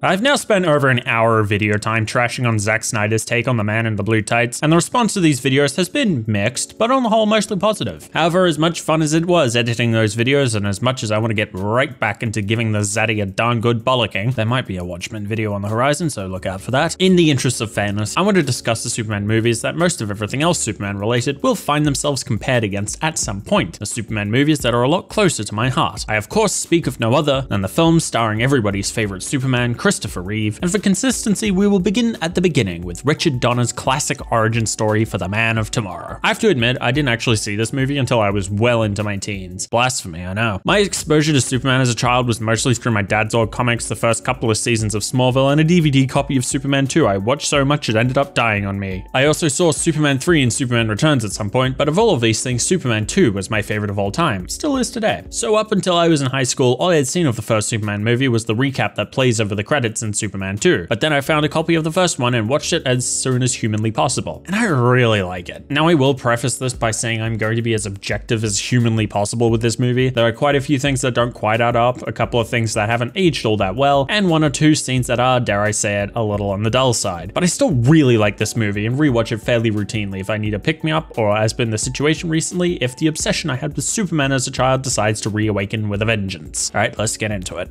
I've now spent over an hour of video time trashing on Zack Snyder's take on the Man in the Blue Tights, and the response to these videos has been mixed, but on the whole mostly positive. However, as much fun as it was editing those videos, and as much as I want to get right back into giving the Zaddy a darn good bollocking, there might be a Watchmen video on the horizon, so look out for that. In the interest of fairness, I want to discuss the Superman movies that most of everything else Superman related will find themselves compared against at some point, the Superman movies that are a lot closer to my heart. I of course speak of no other than the films starring everybody's favorite Superman, Christopher Reeve, and for consistency we will begin at the beginning with Richard Donner's classic origin story for the Man of Tomorrow. I have to admit, I didn't actually see this movie until I was well into my teens. Blasphemy, I know. My exposure to Superman as a child was mostly through my dad's old comics, the first couple of seasons of Smallville, and a DVD copy of Superman 2 I watched so much it ended up dying on me. I also saw Superman 3 and Superman Returns at some point, but of all of these things, Superman 2 was my favorite of all time. Still is today. So up until I was in high school, all I had seen of the first Superman movie was the recap that plays over the credits in Superman 2, but then I found a copy of the first one and watched it as soon as humanly possible, and I really like it. Now I will preface this by saying I'm going to be as objective as humanly possible with this movie. There are quite a few things that don't quite add up, a couple of things that haven't aged all that well, and one or two scenes that are, dare I say it, a little on the dull side. But I still really like this movie and rewatch it fairly routinely if I need a pick-me-up, or as been the situation recently, if the obsession I had with Superman as a child decides to reawaken with a vengeance. Alright, let's get into it.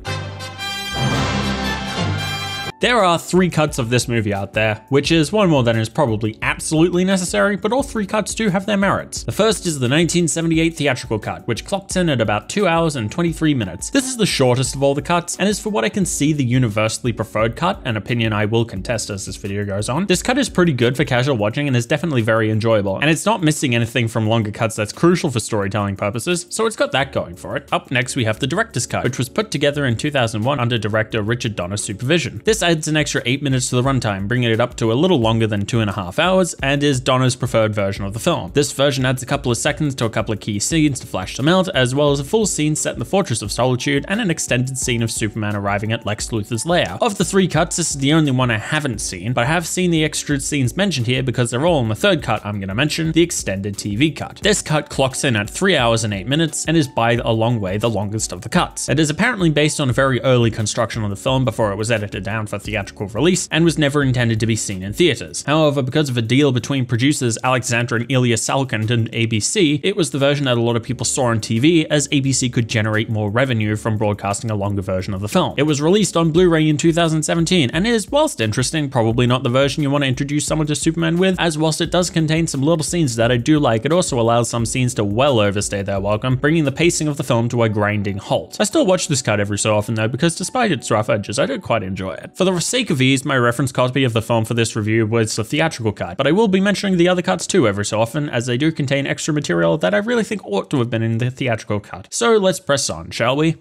There are 3 cuts of this movie out there, which is one more than is probably absolutely necessary, but all 3 cuts do have their merits. The first is the 1978 theatrical cut, which clocks in at about 2 hours and 23 minutes. This is the shortest of all the cuts, and is for what I can see the universally preferred cut, an opinion I will contest as this video goes on. This cut is pretty good for casual watching and is definitely very enjoyable, and it's not missing anything from longer cuts that's crucial for storytelling purposes, so it's got that going for it. Up next we have the director's cut, which was put together in 2001 under director Richard Donner's supervision. This adds an extra 8 minutes to the runtime, bringing it up to a little longer than 2.5 hours, and is Donner's preferred version of the film. This version adds a couple of seconds to a couple of key scenes to flash them out, as well as a full scene set in the Fortress of Solitude and an extended scene of Superman arriving at Lex Luthor's lair. Of the 3 cuts, this is the only one I haven't seen, but I have seen the extra scenes mentioned here because they're all in the 3rd cut I'm gonna mention, the extended TV cut. This cut clocks in at 3 hours and 8 minutes and is by a long way the longest of the cuts. It is apparently based on a very early construction of the film before it was edited down for theatrical release, and was never intended to be seen in theaters. However, because of a deal between producers Alexandra and Ilya Salkind and ABC, it was the version that a lot of people saw on TV, as ABC could generate more revenue from broadcasting a longer version of the film. It was released on Blu-ray in 2017, and is, whilst interesting, probably not the version you want to introduce someone to Superman with, as whilst it does contain some little scenes that I do like, it also allows some scenes to well overstay their welcome, bringing the pacing of the film to a grinding halt. I still watch this cut every so often though, because despite its rough edges, I do quite enjoy it. For the sake of ease, my reference copy of the film for this review was the theatrical cut, but I will be mentioning the other cuts too every so often, as they do contain extra material that I really think ought to have been in the theatrical cut. So let's press on, shall we?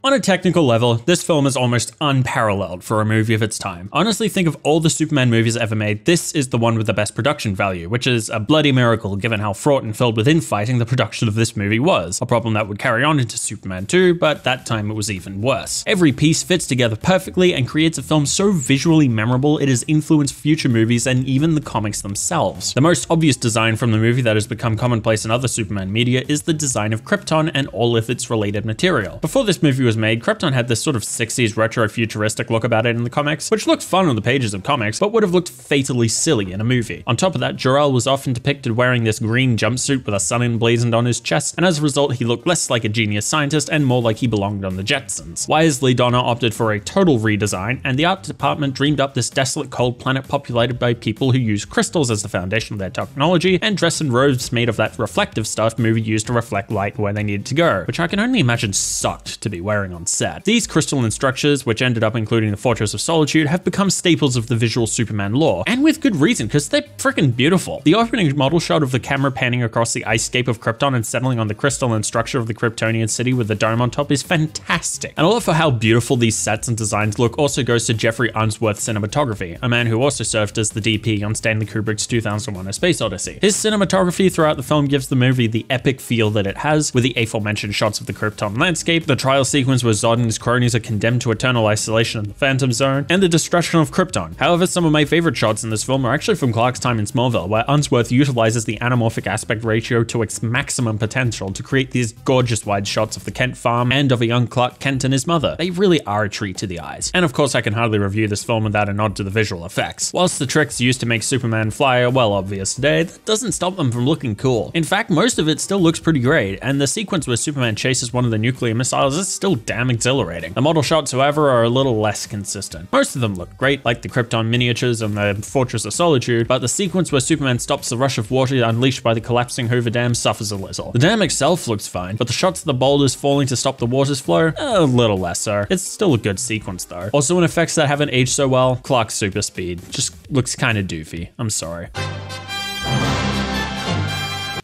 On a technical level, this film is almost unparalleled for a movie of its time. Honestly, think of all the Superman movies ever made, this is the one with the best production value, which is a bloody miracle given how fraught and filled with infighting the production of this movie was. A problem that would carry on into Superman 2, but that time it was even worse. Every piece fits together perfectly and creates a film so visually memorable it has influenced future movies and even the comics themselves. The most obvious design from the movie that has become commonplace in other Superman media is the design of Krypton and all of its related material. Before this movie was made, Krypton had this sort of 60s retro-futuristic look about it in the comics, which looked fun on the pages of comics, but would have looked fatally silly in a movie. On top of that, Jor-El was often depicted wearing this green jumpsuit with a sun emblazoned on his chest, and as a result, he looked less like a genius scientist and more like he belonged on the Jetsons. Wisely, Donner opted for a total redesign, and the art department dreamed up this desolate cold planet populated by people who use crystals as the foundation of their technology, and dress in robes made of that reflective stuff movie used to reflect light where they needed to go, which I can only imagine sucked to be wearing appearing on set. These crystalline structures, which ended up including the Fortress of Solitude, have become staples of the visual Superman lore, and with good reason, because they're freaking beautiful. The opening model shot of the camera panning across the icescape of Krypton and settling on the crystalline structure of the Kryptonian city with the dome on top is fantastic. And a lot for how beautiful these sets and designs look also goes to Jeffrey Unsworth's cinematography, a man who also served as the DP on Stanley Kubrick's 2001: A Space Odyssey. His cinematography throughout the film gives the movie the epic feel that it has, with the aforementioned shots of the Krypton landscape, the trial sequence where Zod and his cronies are condemned to eternal isolation in the Phantom Zone, and the destruction of Krypton. However, some of my favorite shots in this film are actually from Clark's time in Smallville, where Unsworth utilizes the anamorphic aspect ratio to its maximum potential to create these gorgeous wide shots of the Kent farm and of a young Clark Kent and his mother. They really are a treat to the eyes. And of course, I can hardly review this film without a nod to the visual effects. Whilst the tricks used to make Superman fly are well obvious today, that doesn't stop them from looking cool. In fact, most of it still looks pretty great, and the sequence where Superman chases one of the nuclear missiles is still damn exhilarating. The model shots, however, are a little less consistent. Most of them look great, like the Krypton miniatures and the Fortress of Solitude, but the sequence where Superman stops the rush of water unleashed by the collapsing Hoover Dam suffers a little. The dam itself looks fine, but the shots of the boulders falling to stop the water's flow, a little less so. It's still a good sequence though. Also, in effects that haven't aged so well, Clark's super speed just looks kinda doofy. I'm sorry.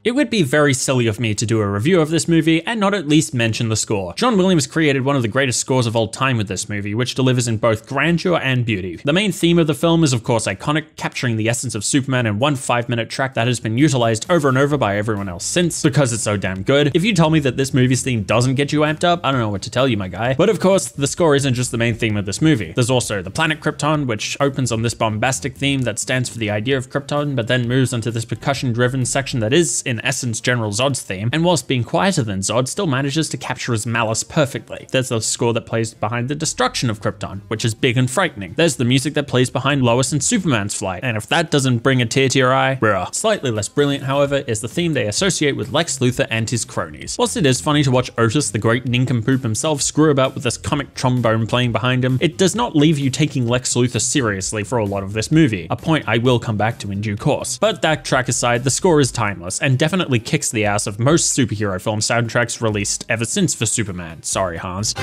It would be very silly of me to do a review of this movie and not at least mention the score. John Williams created one of the greatest scores of all time with this movie, which delivers in both grandeur and beauty. The main theme of the film is of course iconic, capturing the essence of Superman in one 5-minute track that has been utilized over and over by everyone else since, because it's so damn good. If you tell me that this movie's theme doesn't get you amped up, I don't know what to tell you, my guy. But of course, the score isn't just the main theme of this movie. There's also the planet Krypton, which opens on this bombastic theme that stands for the idea of Krypton, but then moves onto this percussion-driven section that is, in essence, General Zod's theme, and whilst being quieter than Zod, still manages to capture his malice perfectly. There's the score that plays behind the destruction of Krypton, which is big and frightening. There's the music that plays behind Lois and Superman's flight, and if that doesn't bring a tear to your eye, bruh. Slightly less brilliant, however, is the theme they associate with Lex Luthor and his cronies. Whilst it is funny to watch Otis, the great nincompoop himself, screw about with this comic trombone playing behind him, it does not leave you taking Lex Luthor seriously for a lot of this movie, a point I will come back to in due course. But that track aside, the score is timeless, and definitely kicks the ass of most superhero film soundtracks released ever since for Superman. Sorry, Hans.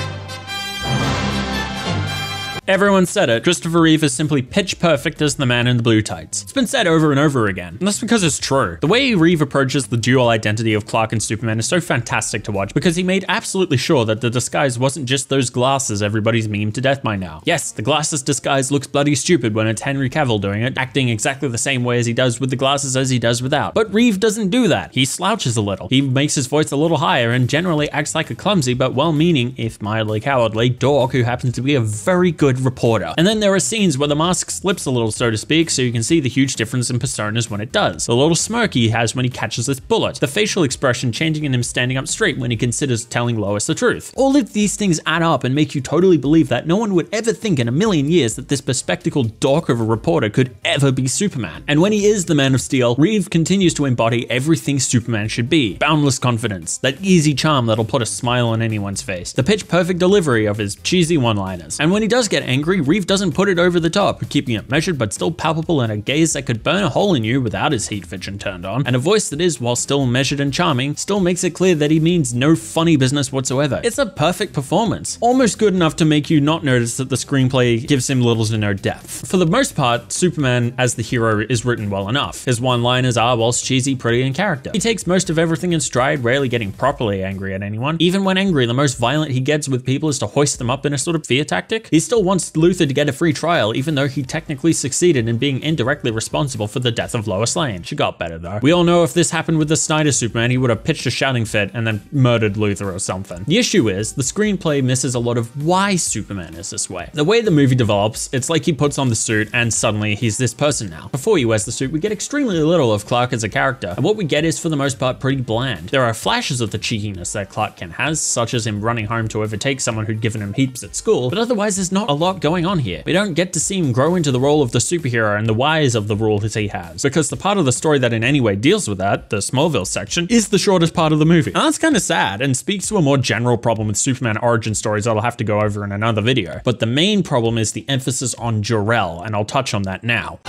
Everyone said it, Christopher Reeve is simply pitch perfect as the man in the blue tights. It's been said over and over again, and that's because it's true. The way Reeve approaches the dual identity of Clark and Superman is so fantastic to watch because he made absolutely sure that the disguise wasn't just those glasses everybody's memed to death by now. Yes, the glasses disguise looks bloody stupid when it's Henry Cavill doing it, acting exactly the same way as he does with the glasses as he does without. But Reeve doesn't do that. He slouches a little. He makes his voice a little higher and generally acts like a clumsy but well-meaning, if mildly cowardly, dork who happens to be a very good reporter. And then there are scenes where the mask slips a little, so to speak, so you can see the huge difference in personas when it does. The little smirk he has when he catches this bullet, the facial expression changing in him standing up straight when he considers telling Lois the truth. All of these things add up and make you totally believe that no one would ever think in a million years that this bespectacled dork of a reporter could ever be Superman. And when he is the Man of Steel, Reeve continues to embody everything Superman should be. Boundless confidence, that easy charm that'll put a smile on anyone's face, the pitch perfect delivery of his cheesy one-liners. And when he does get angry, Reeve doesn't put it over the top, keeping it measured but still palpable in a gaze that could burn a hole in you without his heat vision turned on, and a voice that is, while still measured and charming, still makes it clear that he means no funny business whatsoever. It's a perfect performance, almost good enough to make you not notice that the screenplay gives him little to no depth. For the most part, Superman as the hero is written well enough. His one-liners are, whilst cheesy, pretty in character. He takes most of everything in stride, rarely getting properly angry at anyone. Even when angry, the most violent he gets with people is to hoist them up in a sort of fear tactic. He still wants Luthor to get a free trial, even though he technically succeeded in being indirectly responsible for the death of Lois Lane. She got better though. We all know if this happened with the Snyder Superman, he would have pitched a shouting fit and then murdered Luthor or something. The issue is, the screenplay misses a lot of why Superman is this way. The way the movie develops, it's like he puts on the suit and suddenly he's this person now. Before he wears the suit, we get extremely little of Clark as a character, and what we get is for the most part pretty bland. There are flashes of the cheekiness that Clark Kent has, such as him running home to overtake someone who'd given him heaps at school, but otherwise there's not a lot going on here. We don't get to see him grow into the role of the superhero and the whys of the role that he has, because the part of the story that in any way deals with that, the Smallville section, is the shortest part of the movie. And that's kind of sad and speaks to a more general problem with Superman origin stories that I'll have to go over in another video. But the main problem is the emphasis on Jor-El, and I'll touch on that now.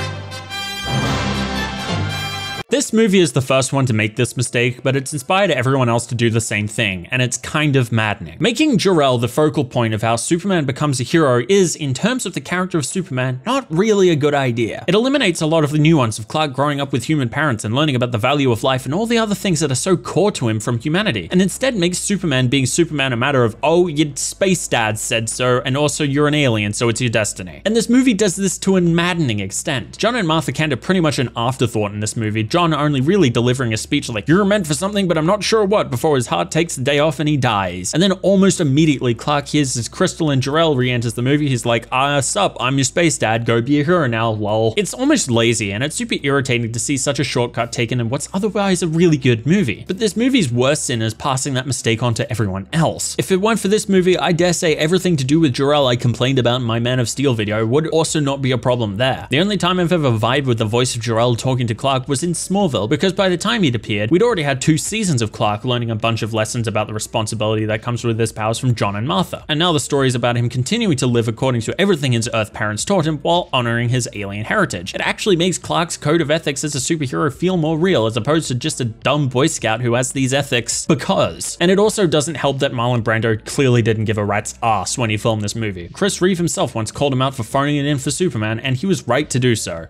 This movie is the first one to make this mistake, but it's inspired everyone else to do the same thing, and it's kind of maddening. Making Jor-El the focal point of how Superman becomes a hero is, in terms of the character of Superman, not really a good idea. It eliminates a lot of the nuance of Clark growing up with human parents and learning about the value of life and all the other things that are so core to him from humanity, and instead makes Superman being Superman a matter of, oh, your space dad said so, and also you're an alien, so it's your destiny. And this movie does this to a maddening extent. John and Martha Kent are pretty much an afterthought in this movie, John only really delivering a speech like, you're meant for something, but I'm not sure what, before his heart takes the day off and he dies. And then almost immediately, Clark hears his Crystal and Jor-El re-enters the movie. He's like, sup, I'm your space dad, go be a hero now, lol. It's almost lazy, and it's super irritating to see such a shortcut taken in what's otherwise a really good movie. But this movie's worst sin is passing that mistake on to everyone else. If it weren't for this movie, I dare say everything to do with Jor-El I complained about in my Man of Steel video would also not be a problem there. The only time I've ever vibed with the voice of Jor-El talking to Clark was in Smallville, because by the time he'd appeared, we'd already had 2 seasons of Clark learning a bunch of lessons about the responsibility that comes with his powers from John and Martha. And now the story is about him continuing to live according to everything his Earth parents taught him while honoring his alien heritage. It actually makes Clark's code of ethics as a superhero feel more real, as opposed to just a dumb Boy Scout who has these ethics because. And it also doesn't help that Marlon Brando clearly didn't give a rat's ass when he filmed this movie. Chris Reeve himself once called him out for phoning it in for Superman, and he was right to do so.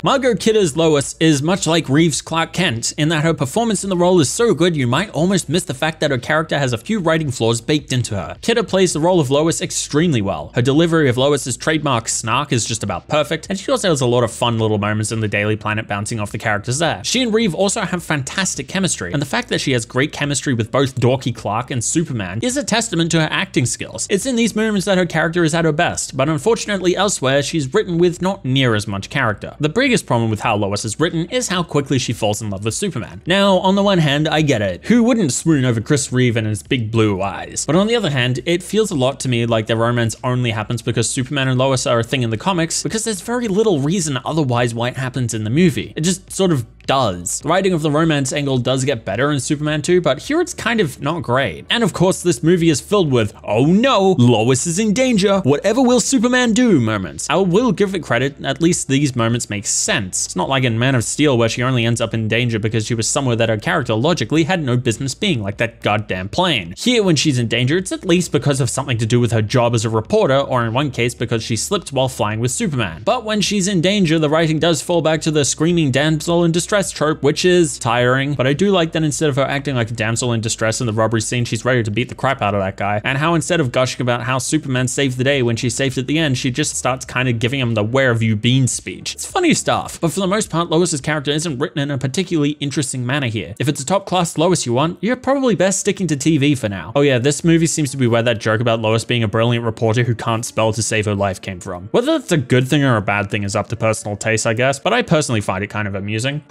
Margot Kidder's Lois is much like Reeves' Clark Kent, in that her performance in the role is so good you might almost miss the fact that her character has a few writing flaws baked into her. Kidder plays the role of Lois extremely well. Her delivery of Lois's trademark snark is just about perfect, and she also has a lot of fun little moments in the Daily Planet bouncing off the characters there. She and Reeve also have fantastic chemistry, and the fact that she has great chemistry with both dorky Clark and Superman is a testament to her acting skills. It's in these moments that her character is at her best, but unfortunately elsewhere she's written with not near as much character. The biggest problem with how Lois is written is how quickly she falls in love with Superman. Now, on the one hand, I get it. Who wouldn't swoon over Chris Reeve and his big blue eyes? But on the other hand, it feels a lot to me like their romance only happens because Superman and Lois are a thing in the comics, because there's very little reason otherwise why it happens in the movie. It just sort of does. The writing of the romance angle does get better in Superman 2, but here it's kind of not great. And of course, this movie is filled with, oh no, Lois is in danger, whatever will Superman do moments. I will give it credit, at least these moments make sense. It's not like in Man of Steel where she only ends up in danger because she was somewhere that her character logically had no business being, like that goddamn plane. Here, when she's in danger, it's at least because of something to do with her job as a reporter, or in one case because she slipped while flying with Superman. But when she's in danger, the writing does fall back to the screaming damsel in distress trope, which is tiring, but I do like that instead of her acting like a damsel in distress in the robbery scene, she's ready to beat the crap out of that guy, and how instead of gushing about how Superman saved the day when she's saved at the end, she just starts kind of giving him the where have you been speech. It's funny stuff, but for the most part, Lois's character isn't written in a particularly interesting manner here. If it's a top class Lois you want, you're probably best sticking to TV for now. Oh yeah, this movie seems to be where that joke about Lois being a brilliant reporter who can't spell to save her life came from. Whether that's a good thing or a bad thing is up to personal taste, I guess, but I personally find it kind of amusing.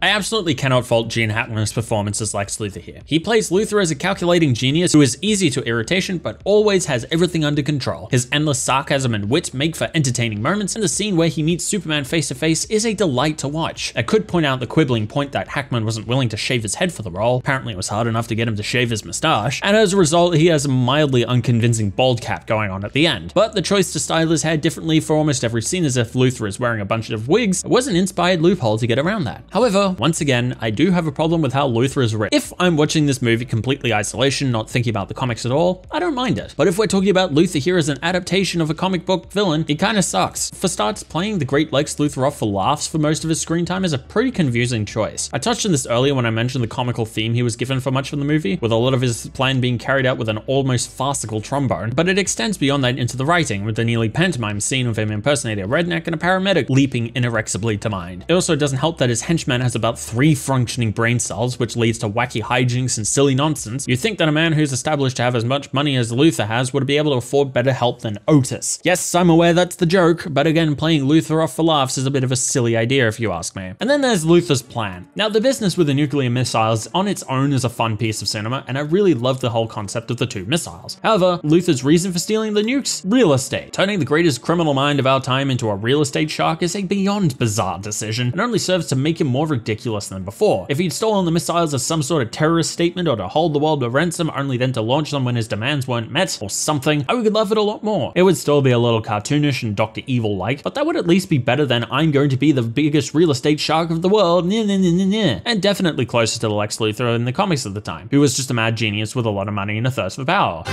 I absolutely cannot fault Gene Hackman's performance as Lex Luthor here. He plays Luthor as a calculating genius who is easy to irritation but always has everything under control. His endless sarcasm and wit make for entertaining moments, and the scene where he meets Superman face to face is a delight to watch. I could point out the quibbling point that Hackman wasn't willing to shave his head for the role. Apparently it was hard enough to get him to shave his mustache, and as a result he has a mildly unconvincing bald cap going on at the end. But the choice to style his hair differently for almost every scene as if Luthor is wearing a bunch of wigs was an inspired loophole to get around that. However, once again, I do have a problem with how Luthor is written. If I'm watching this movie completely isolation, not thinking about the comics at all, I don't mind it. But if we're talking about Luthor here as an adaptation of a comic book villain, it kind of sucks. For starters, playing the great Lex Luthor off for laughs for most of his screen time is a pretty confusing choice. I touched on this earlier when I mentioned the comical theme he was given for much of the movie, with a lot of his plan being carried out with an almost farcical trombone, but it extends beyond that into the writing, with the nearly pantomime scene of him impersonating a redneck and a paramedic leaping inexorably to mind. It also doesn't help that his henchman has about 3 functioning brain cells, which leads to wacky hijinks and silly nonsense. You'd think that a man who's established to have as much money as Luthor has would be able to afford better help than Otis. Yes, I'm aware that's the joke, but again, playing Luthor off for laughs is a bit of a silly idea if you ask me. And then there's Luthor's plan. Now, the business with the nuclear missiles on its own is a fun piece of cinema, and I really love the whole concept of the 2 missiles. However, Luthor's reason for stealing the nukes? Real estate. Turning the greatest criminal mind of our time into a real estate shark is a beyond bizarre decision, and only serves to make him more ridiculous ridiculous than before. If he'd stolen the missiles as some sort of terrorist statement or to hold the world at ransom only then to launch them when his demands weren't met or something, I would love it a lot more. It would still be a little cartoonish and Dr. Evil-like, but that would at least be better than I'm going to be the biggest real estate shark of the world, and definitely closer to the Lex Luthor in the comics at the time, who was just a mad genius with a lot of money and a thirst for power.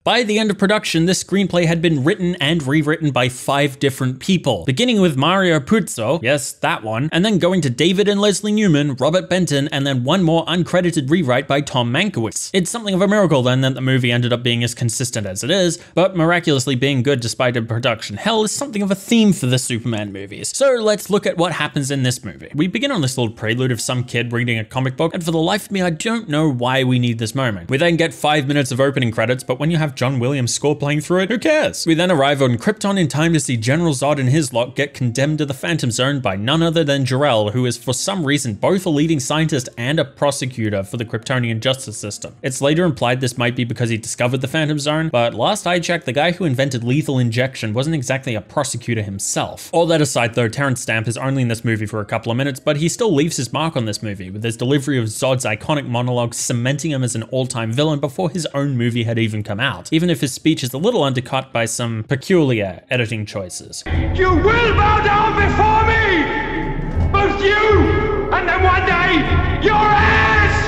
By the end of production, this screenplay had been written and rewritten by 5 different people, beginning with Mario Puzo, yes, that one, and then going to David and Leslie Newman, Robert Benton, and then one more uncredited rewrite by Tom Mankiewicz. It's something of a miracle then that the movie ended up being as consistent as it is, but miraculously being good despite a production hell is something of a theme for the Superman movies. So let's look at what happens in this movie. We begin on this little prelude of some kid reading a comic book, and for the life of me, I don't know why we need this moment. We then get 5 minutes of opening credits, but when you have John Williams' score playing through it, who cares? We then arrive on Krypton in time to see General Zod and his lot get condemned to the Phantom Zone by none other than Jor-El, who is for some reason both a leading scientist and a prosecutor for the Kryptonian justice system. It's later implied this might be because he discovered the Phantom Zone, but last I checked, the guy who invented lethal injection wasn't exactly a prosecutor himself. All that aside though, Terrence Stamp is only in this movie for a couple of minutes, but he still leaves his mark on this movie, with his delivery of Zod's iconic monologue cementing him as an all-time villain before his own movie had even come out, even if his speech is a little undercut by some peculiar editing choices. You will bow down before me! Both you and then one day, your ass!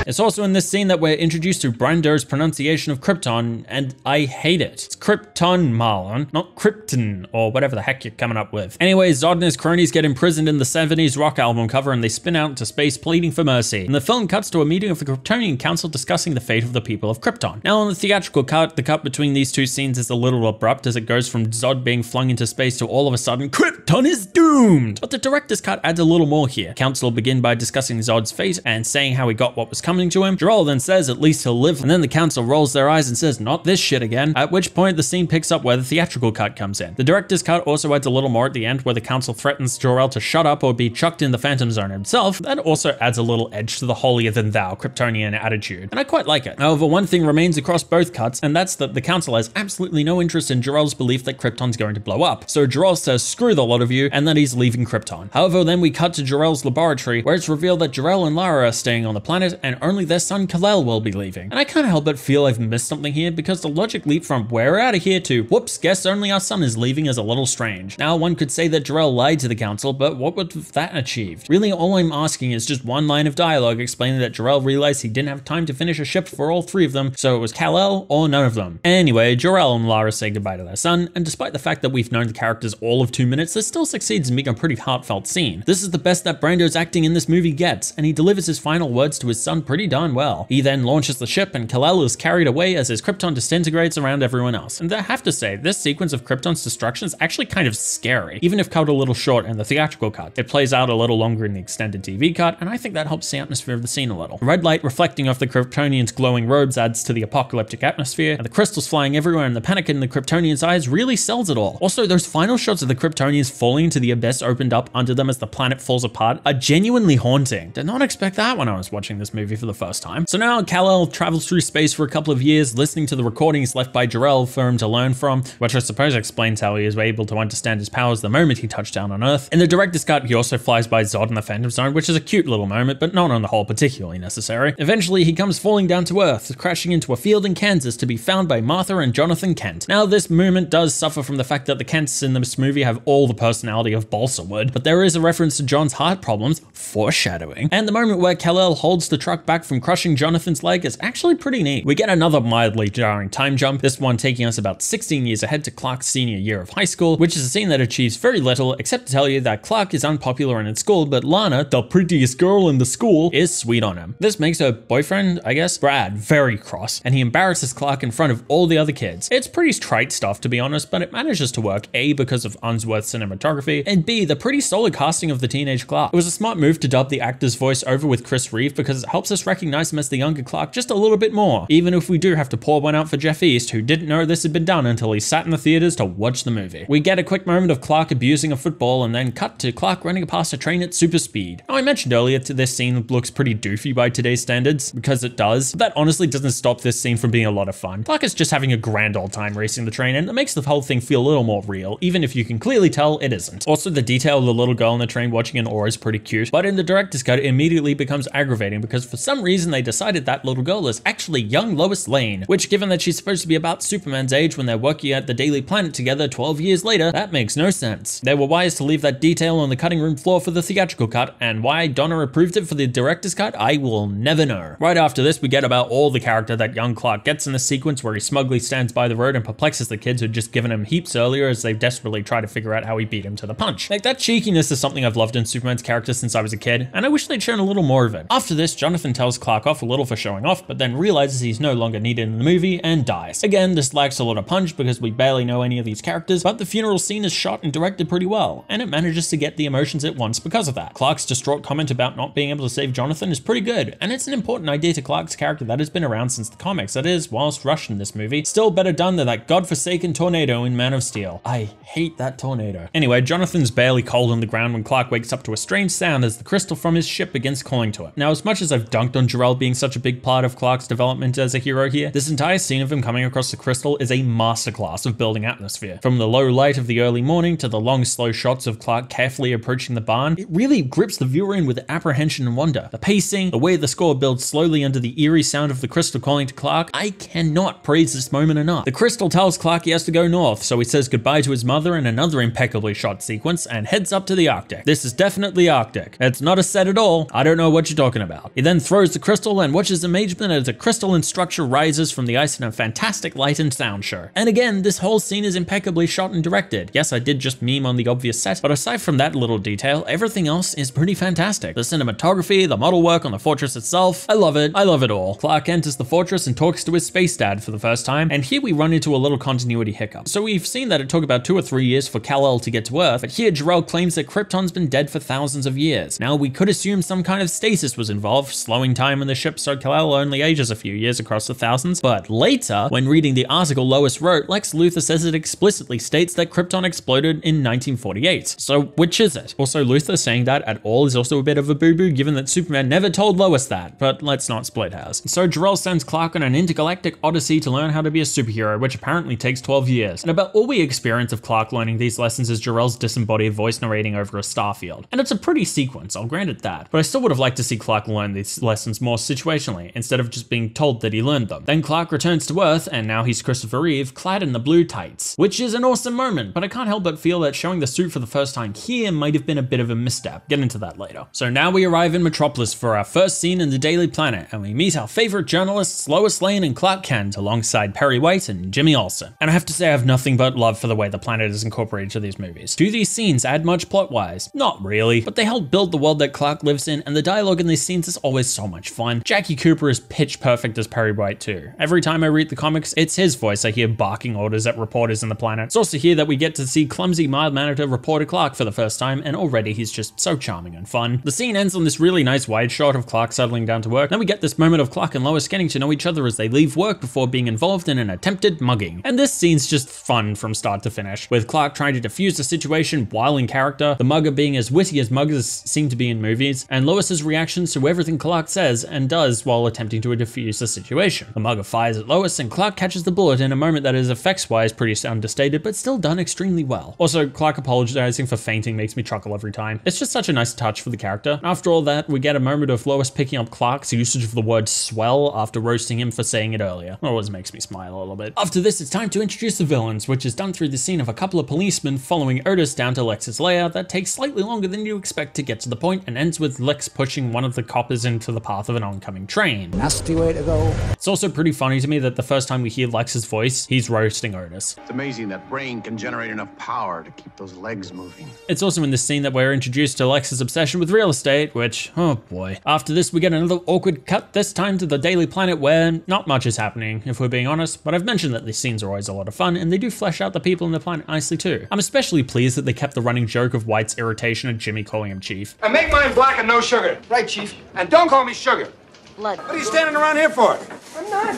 It's also in this scene that we're introduced to Brando's pronunciation of Krypton, and I hate it. It's Krypton, Marlon, not Krypton, or whatever the heck you're coming up with. Anyway, Zod and his cronies get imprisoned in the 70s rock album cover and they spin out into space pleading for mercy. And the film cuts to a meeting of the Kryptonian Council discussing the fate of the people of Krypton. Now on the theatrical cut, the cut between these two scenes is a little abrupt as it goes from Zod being flung into space to all of a sudden, Krypton is doomed! But the director's cut adds a little more here. Council begin by discussing Zod's fate and saying how he got what was coming to him. Jor-El then says at least he'll live, and then the council rolls their eyes and says not this shit again, at which point the scene picks up where the theatrical cut comes in. The director's cut also adds a little more at the end where the council threatens Jor-El to shut up or be chucked in the Phantom Zone himself. That also adds a little edge to the holier than thou Kryptonian attitude, and I quite like it. However, one thing remains across both cuts, and that's that the council has absolutely no interest in Jor-El's belief that Krypton's going to blow up. So Jor-El says screw the lot of you and that he's leaving Krypton. However, then we cut to Jor-El's laboratory where it's revealed that Jor-El and Lara are staying on the planet and only their son Kal-El will be leaving. And I can't help but feel I've missed something here because the logic leap from we're out of here to whoops, guess only our son is leaving is a little strange. Now one could say that Jor-El lied to the council, but what would that achieved? Really all I'm asking is just one line of dialogue explaining that Jor-El realized he didn't have time to finish a ship for all 3 of them, so it was Kal-El or none of them. Anyway, Jor-El and Lara say goodbye to their son, and despite the fact that we've known the characters all of 2 minutes, this still succeeds in being a pretty heartfelt scene. This is the best that Brando's acting in this movie gets, and he delivers his final words to his son pretty darn well. He then launches the ship and Kal-El is carried away as his Krypton disintegrates around everyone else. And I have to say, this sequence of Krypton's destruction is actually kind of scary, even if cut a little short in the theatrical cut. It plays out a little longer in the extended TV cut, and I think that helps the atmosphere of the scene a little. The red light reflecting off the Kryptonians' glowing robes adds to the apocalyptic atmosphere, and the crystals flying everywhere and the panic in the Kryptonians' eyes really sells it all. Also, those final shots of the Kryptonians falling into the abyss opened up under them as the planet falls apart are genuinely haunting. Did not expect that when I was watching this movie for the first time. So now Kal-El travels through space for a couple of years, listening to the recordings left by Jor-El for him to learn from, which I suppose explains how he was able to understand his powers the moment he touched down on Earth. In the director's cut, he also flies by Zod in the Phantom Zone, which is a cute little moment, but not on the whole particularly necessary. Eventually, he comes falling down to Earth, crashing into a field in Kansas to be found by Martha and Jonathan Kent. Now, this moment does suffer from the fact that the Kents in this movie have all the personality of balsa wood, but there is a reference to John's heart problems, foreshadowing. And the moment where Kal-El holds the truck back from crushing Jonathan's leg is actually pretty neat. We get another mildly jarring time jump, this one taking us about 16 years ahead to Clark's senior year of high school, which is a scene that achieves very little except to tell you that Clark is unpopular in school, but Lana, the prettiest girl in the school, is sweet on him. This makes her boyfriend, I guess, Brad, very cross, and he embarrasses Clark in front of all the other kids. It's pretty trite stuff to be honest, but it manages to work, A, because of Unsworth's cinematography, and B, the pretty solid casting of the teenage Clark. It was a smart move to dub the actor's voice over with Chris Reeve because it helps us us recognize him as the younger Clark just a little bit more, even if we do have to pour one out for Jeff East, who didn't know this had been done until he sat in the theaters to watch the movie. We get a quick moment of Clark abusing a football and then cut to Clark running past a train at super speed. Now, I mentioned earlier this scene looks pretty doofy by today's standards, because it does, but that honestly doesn't stop this scene from being a lot of fun. Clark is just having a grand old time racing the train, and it makes the whole thing feel a little more real, even if you can clearly tell it isn't. Also, the detail of the little girl on the train watching an oar is pretty cute, but in the director's cut, it immediately becomes aggravating because for some reason they decided that little girl is actually young Lois Lane, which, given that she's supposed to be about Superman's age when they're working at the Daily Planet together 12 years later, that makes no sense. They were wise to leave that detail on the cutting room floor for the theatrical cut, and why Donna approved it for the director's cut, I will never know. Right after this, we get about all the character that young Clark gets in the sequence where he smugly stands by the road and perplexes the kids who'd just given him heaps earlier as they desperately try to figure out how he beat him to the punch. Like, that cheekiness is something I've loved in Superman's character since I was a kid, and I wish they'd shown a little more of it. After this, Jonathan tells Clark off a little for showing off, but then realizes he's no longer needed in the movie and dies. Again, this lacks a lot of punch because we barely know any of these characters, but the funeral scene is shot and directed pretty well, and it manages to get the emotions it wants because of that. Clark's distraught comment about not being able to save Jonathan is pretty good, and it's an important idea to Clark's character that has been around since the comics. That is, whilst rushed in this movie, still better done than that godforsaken tornado in Man of Steel. I hate that tornado. Anyway, Jonathan's barely cold on the ground when Clark wakes up to a strange sound as the crystal from his ship begins calling to him. Now, as much as I've dunked on Jor-El being such a big part of Clark's development as a hero here, this entire scene of him coming across the crystal is a masterclass of building atmosphere. From the low light of the early morning to the long slow shots of Clark carefully approaching the barn, it really grips the viewer in with apprehension and wonder. The pacing, the way the score builds slowly under the eerie sound of the crystal calling to Clark, I cannot praise this moment enough. The crystal tells Clark he has to go north, so he says goodbye to his mother in another impeccably shot sequence and heads up to the Arctic. This is definitely Arctic. It's not a set at all. I don't know what you're talking about. He then throws the crystal and watches amazement as the crystalline structure rises from the ice in a fantastic light and sound show. And again, this whole scene is impeccably shot and directed. Yes, I did just meme on the obvious set, but aside from that little detail, everything else is pretty fantastic. The cinematography, the model work on the fortress itself, I love it. I love it all. Clark enters the fortress and talks to his space dad for the first time, and here we run into a little continuity hiccup. So we've seen that it took about 2 or 3 years for Kal-El to get to Earth, but here Jor-El claims that Krypton's been dead for thousands of years. Now, we could assume some kind of stasis was involved, slowing time on the ship so Kal-El only ages a few years across the thousands, but later, when reading the article Lois wrote, Lex Luthor says it explicitly states that Krypton exploded in 1948. So which is it? Also, Luthor saying that at all is also a bit of a boo-boo, given that Superman never told Lois that, but let's not split hairs. So Jor-El sends Clark on an intergalactic odyssey to learn how to be a superhero, which apparently takes 12 years. And about all we experience of Clark learning these lessons is Jor-El's disembodied voice narrating over a starfield. And it's a pretty sequence, I'll grant it that, but I still would have liked to see Clark learn these lessons more situationally, instead of just being told that he learned them. Then Clark returns to Earth, and now he's Christopher Reeve, clad in the blue tights, which is an awesome moment, but I can't help but feel that showing the suit for the first time here might have been a bit of a misstep. Get into that later. So now we arrive in Metropolis for our first scene in the Daily Planet, and we meet our favorite journalists, Lois Lane and Clark Kent, alongside Perry White and Jimmy Olsen. And I have to say I have nothing but love for the way the planet is incorporated to these movies. Do these scenes add much plot-wise? Not really, but they help build the world that Clark lives in, and the dialogue in these scenes is always so much fun. Jackie Cooper is pitch perfect as Perry White too. Every time I read the comics, it's his voice I hear barking orders at reporters in the planet. It's also here that we get to see clumsy, mild-mannered reporter Clark for the first time, and already he's just so charming and fun. The scene ends on this really nice wide shot of Clark settling down to work. Then we get this moment of Clark and Lois getting to know each other as they leave work before being involved in an attempted mugging. And this scene's just fun from start to finish, with Clark trying to defuse the situation while in character, the mugger being as witty as muggers seem to be in movies, and Lois's reactions to everything Clark says and does while attempting to defuse the situation. The mugger fires at Lois, and Clark catches the bullet in a moment that is effects-wise pretty understated, but still done extremely well. Also, Clark apologizing for fainting makes me chuckle every time. It's just such a nice touch for the character. After all that, we get a moment of Lois picking up Clark's usage of the word swell after roasting him for saying it earlier. It always makes me smile a little bit. After this, it's time to introduce the villains, which is done through the scene of a couple of policemen following Otis down to Lex's lair that takes slightly longer than you expect to get to the point and ends with Lex pushing one of the coppers into the path of an oncoming train. Nasty way to go. It's also pretty funny to me that the first time we hear Lex's voice, he's roasting Otis. It's amazing that brain can generate enough power to keep those legs moving. It's also in this scene that we're introduced to Lex's obsession with real estate, which, oh boy. After this, we get another awkward cut, this time to the Daily Planet where not much is happening, if we're being honest, but I've mentioned that these scenes are always a lot of fun, and they do flesh out the people in the planet nicely too. I'm especially pleased that they kept the running joke of White's irritation at Jimmy calling him Chief. And make mine black and no sugar. Right, Chief. And don't call me sugar. blood. What are you standing around here for? I'm not.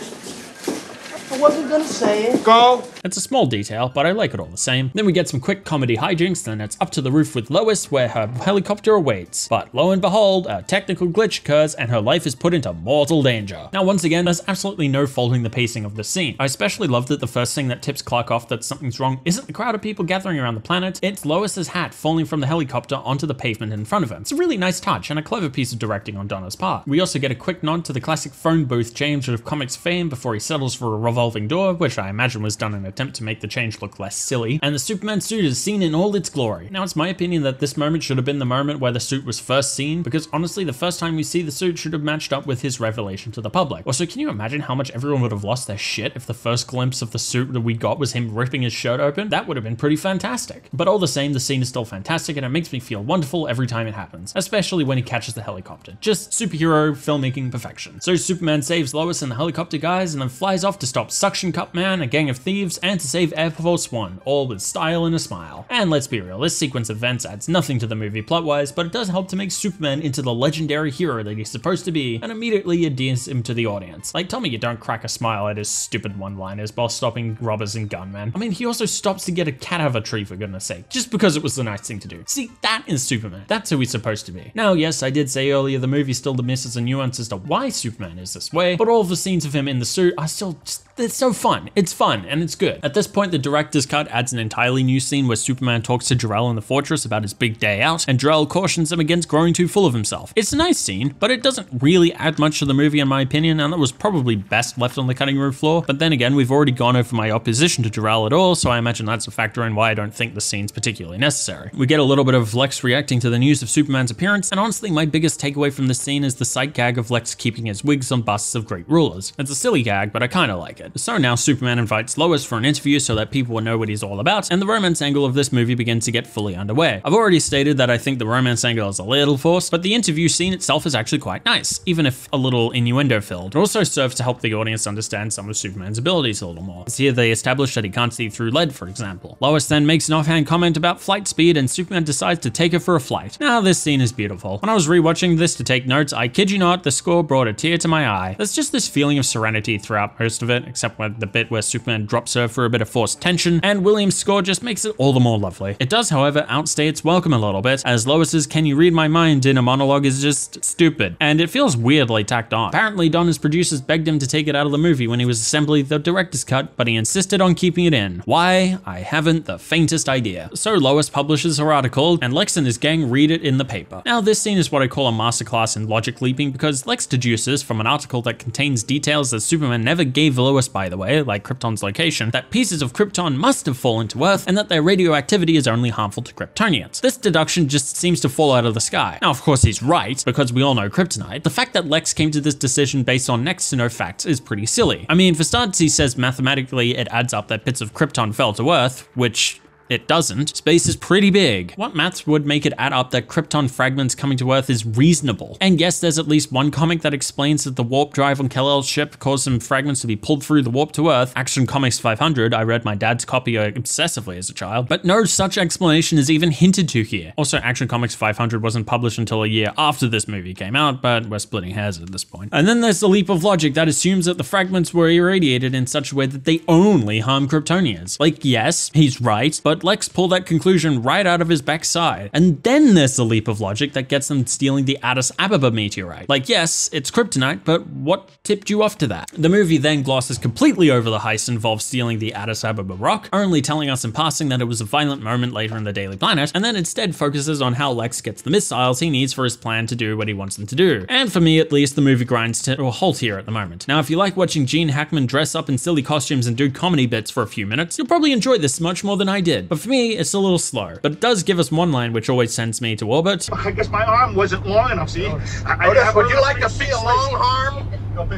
I wasn't gonna say it. Go. It's a small detail, but I like it all the same. Then we get some quick comedy hijinks, then it's up to the roof with Lois where her helicopter awaits. But lo and behold, a technical glitch occurs and her life is put into mortal danger. Now once again, there's absolutely no faulting the pacing of this scene. I especially love that the first thing that tips Clark off that something's wrong isn't the crowd of people gathering around the planet, it's Lois's hat falling from the helicopter onto the pavement in front of him. It's a really nice touch and a clever piece of directing on Donner's part. We also get a quick nod to the classic phone booth change of comics fame before he settles for a revolving door, which I imagine was done in an attempt to make the change look less silly, and the Superman suit is seen in all its glory. Now it's my opinion that this moment should have been the moment where the suit was first seen, because honestly the first time we see the suit should have matched up with his revelation to the public. Also, can you imagine how much everyone would have lost their shit if the first glimpse of the suit that we got was him ripping his shirt open? That would have been pretty fantastic. But all the same, the scene is still fantastic and it makes me feel wonderful every time it happens, especially when he catches the helicopter. Just superhero filmmaking perfection. So Superman saves Lois and the helicopter guys and then flies off to stop Suction Cup Man, a gang of thieves, and to save Air Force One, all with style and a smile. And let's be real, this sequence of events adds nothing to the movie plot-wise, but it does help to make Superman into the legendary hero that he's supposed to be, and immediately endears him to the audience. Like, tell me you don't crack a smile at his stupid one-liners while stopping robbers and gunmen. I mean, he also stops to get a cat out of a tree, for goodness sake, just because it was the nice thing to do. See, that is Superman. That's who he's supposed to be. Now, yes, I did say earlier the movie still misses a nuance as to why Superman is this way, but all of the scenes of him in the suit are still just, it's so fun. It's fun, and it's good. At this point, the director's cut adds an entirely new scene where Superman talks to Jor-El in the fortress about his big day out, and Jor-El cautions him against growing too full of himself. It's a nice scene, but it doesn't really add much to the movie in my opinion, and it was probably best left on the cutting room floor. But then again, we've already gone over my opposition to Jor-El at all, so I imagine that's a factor in why I don't think the scene's particularly necessary. We get a little bit of Lex reacting to the news of Superman's appearance, and honestly, my biggest takeaway from this scene is the sight gag of Lex keeping his wigs on busts of great rulers. It's a silly gag, but I kinda like it. So now Superman invites Lois for an interview so that people will know what he's all about, and the romance angle of this movie begins to get fully underway. I've already stated that I think the romance angle is a little forced, but the interview scene itself is actually quite nice, even if a little innuendo filled. It also serves to help the audience understand some of Superman's abilities a little more. As here they establish that he can't see through lead, for example. Lois then makes an offhand comment about flight speed, and Superman decides to take her for a flight. Now this scene is beautiful. When I was rewatching this to take notes, I kid you not, the score brought a tear to my eye. There's just this feeling of serenity throughout most of it, except with the bit where Superman drops her for a bit of forced tension, and Williams' score just makes it all the more lovely. It does, however, outstay its welcome a little bit, as Lois's "Can you read my mind" in a monologue is just stupid, and it feels weirdly tacked on. Apparently, Donner's producers begged him to take it out of the movie when he was assembling the director's cut, but he insisted on keeping it in. Why? I haven't the faintest idea. So Lois publishes her article, and Lex and his gang read it in the paper. Now, this scene is what I call a masterclass in logic leaping, because Lex deduces from an article that contains details that Superman never gave Lois, by the way, like Krypton's location, that pieces of Krypton must have fallen to Earth, and that their radioactivity is only harmful to Kryptonians. This deduction just seems to fall out of the sky. Now, of course, he's right, because we all know kryptonite. The fact that Lex came to this decision based on next to no facts is pretty silly. I mean, for starters, he says mathematically it adds up that bits of Krypton fell to Earth, which it doesn't. Space is pretty big. What maths would make it add up that Krypton fragments coming to Earth is reasonable? And yes, there's at least one comic that explains that the warp drive on Kal-El's ship caused some fragments to be pulled through the warp to Earth. Action Comics 500, I read my dad's copy obsessively as a child, but no such explanation is even hinted to here. Also, Action Comics 500 wasn't published until a year after this movie came out, but we're splitting hairs at this point. And then there's the leap of logic that assumes that the fragments were irradiated in such a way that they only harm Kryptonians. Like, yes, he's right, but Lex pulled that conclusion right out of his backside. And then there's the leap of logic that gets them stealing the Addis Ababa meteorite. Like, yes, it's kryptonite, but what tipped you off to that? The movie then glosses completely over the heist involved stealing the Addis Ababa rock, only telling us in passing that it was a violent moment later in the Daily Planet, and then instead focuses on how Lex gets the missiles he needs for his plan to do what he wants them to do. And for me, at least, the movie grinds to a halt here at the moment. Now, if you like watching Gene Hackman dress up in silly costumes and do comedy bits for a few minutes, you'll probably enjoy this much more than I did. But for me, it's a little slow, but it does give us one line which always sends me to Orbit. I guess my arm wasn't long enough, see? Otis, would you like to see a long arm?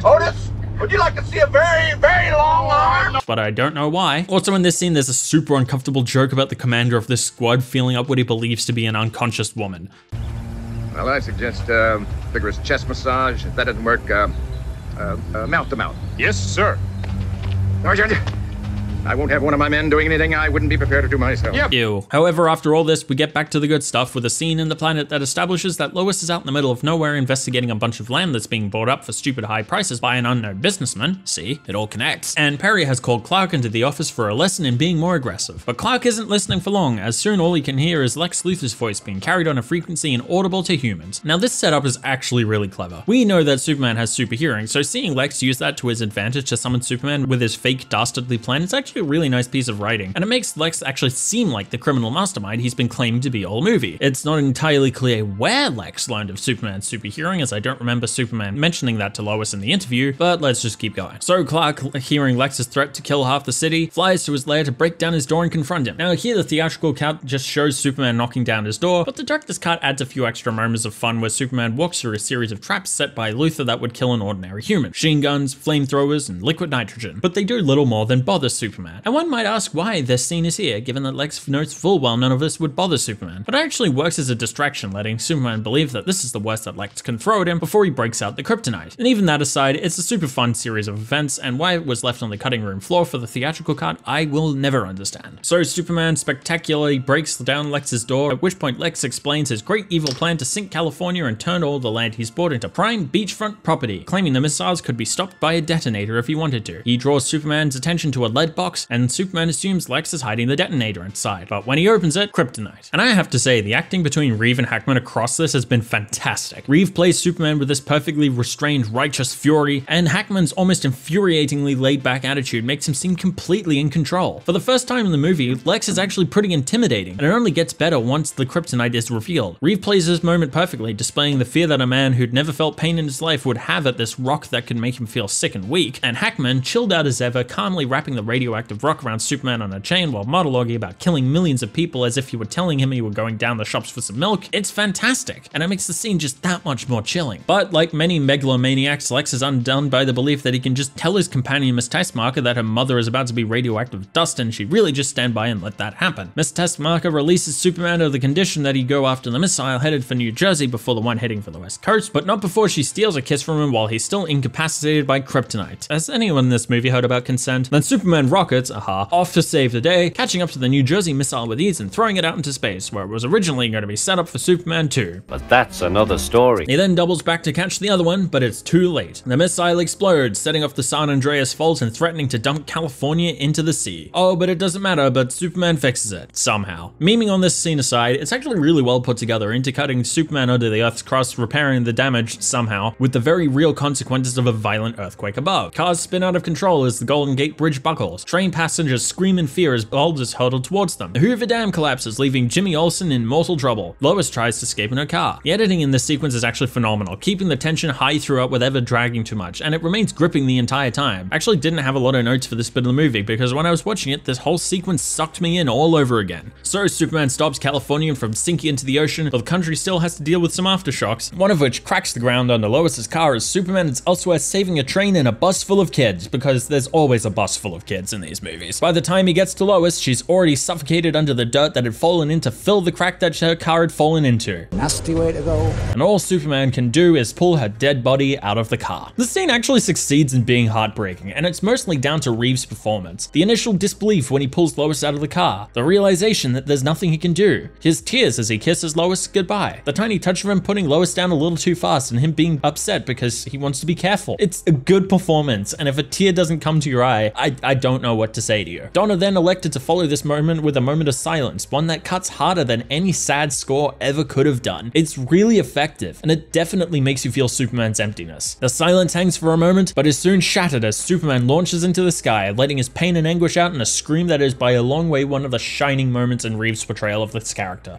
Otis, would you like to see a very, very long arm? But I don't know why. Also in this scene, there's a super uncomfortable joke about the commander of this squad feeling up what he believes to be an unconscious woman. Well, I suggest vigorous chest massage. If that doesn't work, mouth to mouth. Yes, sir. Sergeant, I won't have one of my men doing anything I wouldn't be prepared to do myself. Yep. Ew. However, after all this, we get back to the good stuff with a scene in the planet that establishes that Lois is out in the middle of nowhere investigating a bunch of land that's being bought up for stupid high prices by an unknown businessman. See, it all connects. And Perry has called Clark into the office for a lesson in being more aggressive. But Clark isn't listening for long, as soon all he can hear is Lex Luthor's voice being carried on a frequency inaudible to humans. Now this setup is actually really clever. We know that Superman has super hearing, so seeing Lex use that to his advantage to summon Superman with his fake dastardly plan is actually a really nice piece of writing, and it makes Lex actually seem like the criminal mastermind he's been claiming to be all movie. It's not entirely clear where Lex learned of Superman's super hearing, as I don't remember Superman mentioning that to Lois in the interview, but let's just keep going. So Clark, hearing Lex's threat to kill half the city, flies to his lair to break down his door and confront him. Now here the theatrical cut just shows Superman knocking down his door, but the director's cut adds a few extra moments of fun where Superman walks through a series of traps set by Luthor that would kill an ordinary human. Machine guns, flamethrowers, and liquid nitrogen. But they do little more than bother Superman. And one might ask why this scene is here, given that Lex notes full well none of this would bother Superman. But it actually works as a distraction, letting Superman believe that this is the worst that Lex can throw at him before he breaks out the kryptonite. And even that aside, it's a super fun series of events, and why it was left on the cutting room floor for the theatrical cut, I will never understand. So Superman spectacularly breaks down Lex's door, at which point Lex explains his great evil plan to sink California and turn all the land he's bought into prime beachfront property, claiming the missiles could be stopped by a detonator if he wanted to. He draws Superman's attention to a lead box, and Superman assumes Lex is hiding the detonator inside, but when he opens it, kryptonite. And I have to say, the acting between Reeve and Hackman across this has been fantastic. Reeve plays Superman with this perfectly restrained, righteous fury, and Hackman's almost infuriatingly laid-back attitude makes him seem completely in control. For the first time in the movie, Lex is actually pretty intimidating, and it only gets better once the kryptonite is revealed. Reeve plays this moment perfectly, displaying the fear that a man who'd never felt pain in his life would have at this rock that could make him feel sick and weak, and Hackman, chilled out as ever, calmly wrapping the radioactive rock around Superman on a chain while monologuing about killing millions of people as if you were telling him you were going down the shops for some milk. It's fantastic, and it makes the scene just that much more chilling. But like many megalomaniacs, Lex is undone by the belief that he can just tell his companion Miss Testmarker that her mother is about to be radioactive dust and she'd really just stand by and let that happen. Miss Testmarker releases Superman under the condition that he go after the missile headed for New Jersey before the one heading for the West Coast, but not before she steals a kiss from him while he's still incapacitated by kryptonite. Has anyone in this movie heard about consent? Then Superman rockets, off to save the day, catching up to the New Jersey missile with ease and throwing it out into space, where it was originally going to be set up for Superman 2. But that's another story. He then doubles back to catch the other one, but it's too late. The missile explodes, setting off the San Andreas Fault and threatening to dump California into the sea. Oh, but it doesn't matter, but Superman fixes it, somehow. Memeing on this scene aside, it's actually really well put together, intercutting Superman under the Earth's crust, repairing the damage somehow, with the very real consequences of a violent earthquake above. Cars spin out of control as the Golden Gate Bridge buckles. Train passengers scream in fear as boulders hurtle towards them. The Hoover Dam collapses, leaving Jimmy Olsen in mortal trouble. Lois tries to escape in her car. The editing in this sequence is actually phenomenal, keeping the tension high throughout without ever dragging too much, and it remains gripping the entire time. I actually didn't have a lot of notes for this bit of the movie, because when I was watching it, this whole sequence sucked me in all over again. So Superman stops California from sinking into the ocean, but the country still has to deal with some aftershocks, one of which cracks the ground under Lois's car as Superman is elsewhere saving a train and a bus full of kids, because there's always a bus full of kids in these movies. By the time he gets to Lois, she's already suffocated under the dirt that had fallen in to fill the crack that her car had fallen into. Nasty way to go. And all Superman can do is pull her dead body out of the car. The scene actually succeeds in being heartbreaking, and it's mostly down to Reeve's performance. The initial disbelief when he pulls Lois out of the car, the realization that there's nothing he can do, his tears as he kisses Lois goodbye, the tiny touch of him putting Lois down a little too fast and him being upset because he wants to be careful. It's a good performance, and if a tear doesn't come to your eye, I don't know what to say to you. Donna then elected to follow this moment with a moment of silence, one that cuts harder than any sad score ever could have done. It's really effective, and it definitely makes you feel Superman's emptiness. The silence hangs for a moment, but is soon shattered as Superman launches into the sky, letting his pain and anguish out in a scream that is by a long way one of the shining moments in Reeve's portrayal of this character.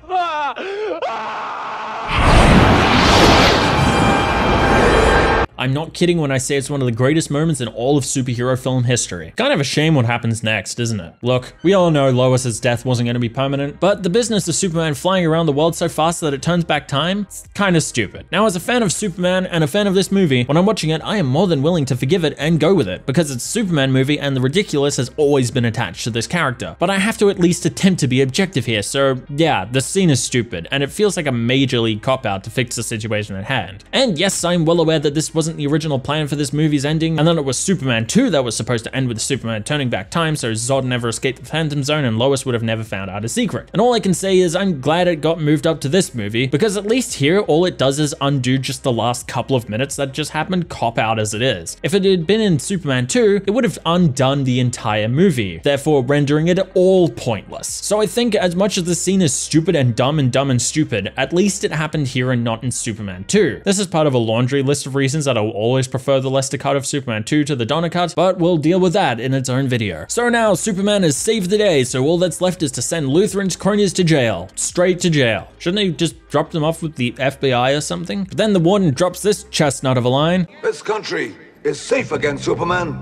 I'm not kidding when I say it's one of the greatest moments in all of superhero film history. Kind of a shame what happens next, isn't it? Look, we all know Lois's death wasn't going to be permanent, but the business of Superman flying around the world so fast that it turns back time, it's kind of stupid. Now, as a fan of Superman and a fan of this movie, when I'm watching it, I am more than willing to forgive it and go with it, because it's a Superman movie and the ridiculous has always been attached to this character. But I have to at least attempt to be objective here, so yeah, the scene is stupid, and it feels like a major league cop-out to fix the situation at hand. And yes, I'm well aware that this wasn't wasn't the original plan for this movie's ending, and then it was Superman 2 that was supposed to end with Superman turning back time so Zod never escaped the Phantom Zone and Lois would have never found out a secret. And all I can say is I'm glad it got moved up to this movie, because at least here all it does is undo just the last couple of minutes that just happened cop out as it is. If it had been in Superman 2, it would have undone the entire movie, therefore rendering it all pointless. So I think as much as the scene is stupid and dumb and stupid, at least it happened here and not in Superman 2. This is part of a laundry list of reasons that I'll always prefer the Lester cut of Superman 2 to the Donner cut, but we'll deal with that in its own video. So now Superman has saved the day, so all that's left is to send Luthor and his cronies to jail. Straight to jail. Shouldn't they just drop them off with the FBI or something? But then the warden drops this chestnut of a line. This country is safe against Superman.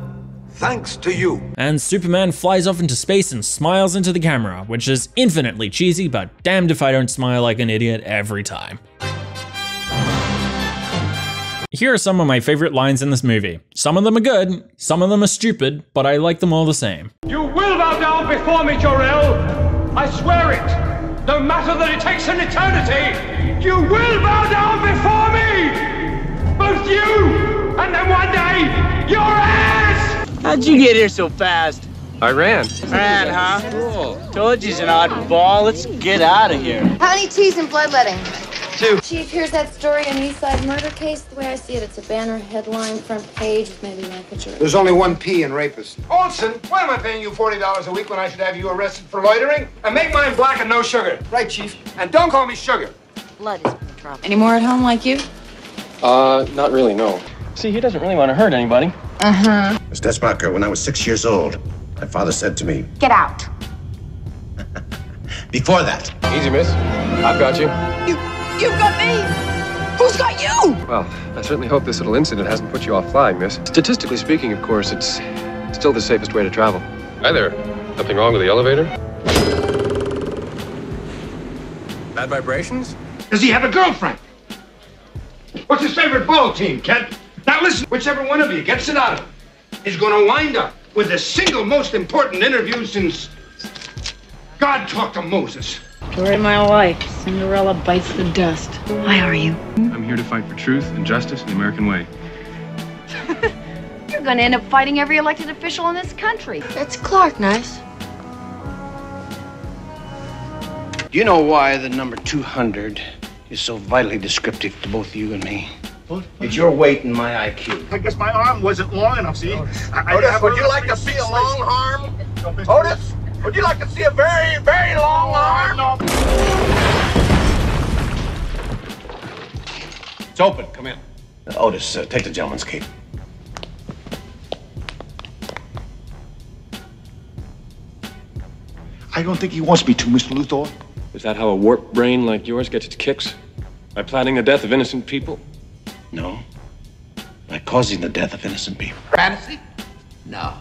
Thanks to you. And Superman flies off into space and smiles into the camera, which is infinitely cheesy, but damned if I don't smile like an idiot every time. Here are some of my favorite lines in this movie. Some of them are good, some of them are stupid, but I like them all the same. You will bow down before me, Jor-El. I swear it. No matter that it takes an eternity, you will bow down before me. Both you, and then one day, your ass! How'd you get here so fast? I ran. Ran, huh? Cool. Told you's an oddball. Let's get out of here. How many T's in bloodletting? 2. Chief, here's that story on East Side murder case. The way I see it, it's a banner headline, front page, with maybe one picture. There's only one P in rapist. Olson, why am I paying you $40 a week when I should have you arrested for loitering? And make mine black and no sugar. Right, Chief. And don't call me sugar. Blood is in trouble. Any more at home like you? Not really, no. See, he doesn't really want to hurt anybody. Uh-huh. Miss Desmarker, when I was 6 years old, my father said to me, Get out. before that, Easy, miss. I've got you. You've got me! Who's got you? Well, I certainly hope this little incident hasn't put you off flying, miss. Statistically speaking, of course, it's still the safest way to travel. Hi there. Nothing wrong with the elevator? Bad vibrations? Does he have a girlfriend? What's his favorite ball team, Kent? Now listen, whichever one of you gets it out of him is going to wind up with the single most important interview since God talked to Moses. Story of my life. Cinderella bites the dust. Why are you? I'm here to fight for truth and justice in the American way. You're gonna end up fighting every elected official in this country. That's Clark, nice. Do you know why the number 200 is so vitally descriptive to both you and me? What? It's your weight and my IQ. I guess my arm wasn't long enough, see? Otis, would you like to see a long arm? Otis, would you like to see a very, very long arm? It's open. Come in. Otis, take the gentleman's cape. I don't think he wants me to, Mr. Luthor. Is that how a warped brain like yours gets its kicks? By planning the death of innocent people? No. By causing the death of innocent people. Fantasy? No.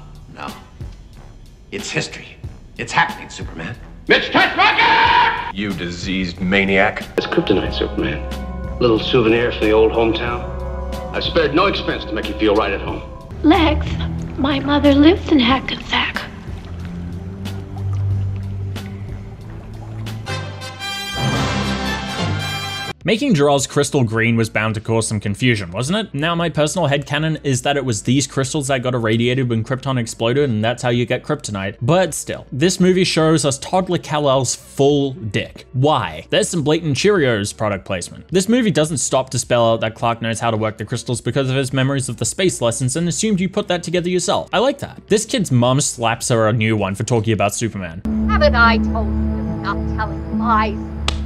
It's history. It's happening, Superman. Mitch Tessmacher! You diseased maniac. It's kryptonite, Superman. Little souvenir for the old hometown. I've spared no expense to make you feel right at home. Lex, my mother lives in Hackensack. Making Jor-El's crystal green was bound to cause some confusion, wasn't it? Now my personal headcanon is that it was these crystals that got irradiated when Krypton exploded and that's how you get kryptonite. But still, this movie shows us Toddler Kal-El's full dick. Why? There's some blatant Cheerios product placement. This movie doesn't stop to spell out that Clark knows how to work the crystals because of his memories of the space lessons and assumed you put that together yourself. I like that. This kid's mom slaps her a new one for talking about Superman. Haven't I told you to stop telling lies?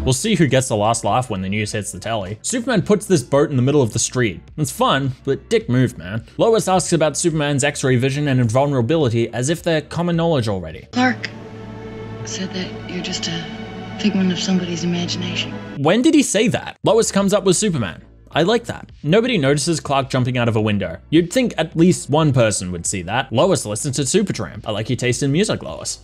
We'll see who gets the last laugh when the news hits the telly. Superman puts this boat in the middle of the street. It's fun, but dick move, man. Lois asks about Superman's X-ray vision and invulnerability as if they're common knowledge already. Clark said that you're just a figment of somebody's imagination. When did he say that? Lois comes up with Superman. I like that. Nobody notices Clark jumping out of a window. You'd think at least one person would see that. Lois listens to Supertramp. I like your taste in music, Lois.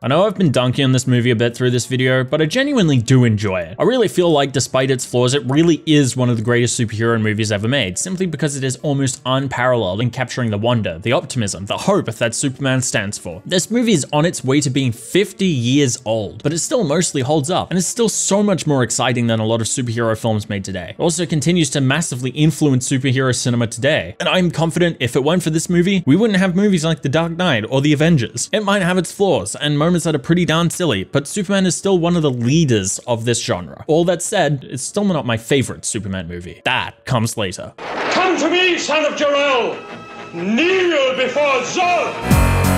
I know I've been dunking on this movie a bit through this video, but I genuinely do enjoy it. I really feel like despite its flaws, it really is one of the greatest superhero movies ever made, simply because it is almost unparalleled in capturing the wonder, the optimism, the hope that Superman stands for. This movie is on its way to being 50 years old, but it still mostly holds up, and it's still so much more exciting than a lot of superhero films made today. It also continues to massively influence superhero cinema today, and I'm confident if it weren't for this movie, we wouldn't have movies like The Dark Knight or The Avengers. It might have its flaws and moments that are pretty darn silly, but Superman is still one of the leaders of this genre. All that said, it's still not my favorite Superman movie. That comes later. Come to me, son of Jor-El! Kneel before Zod!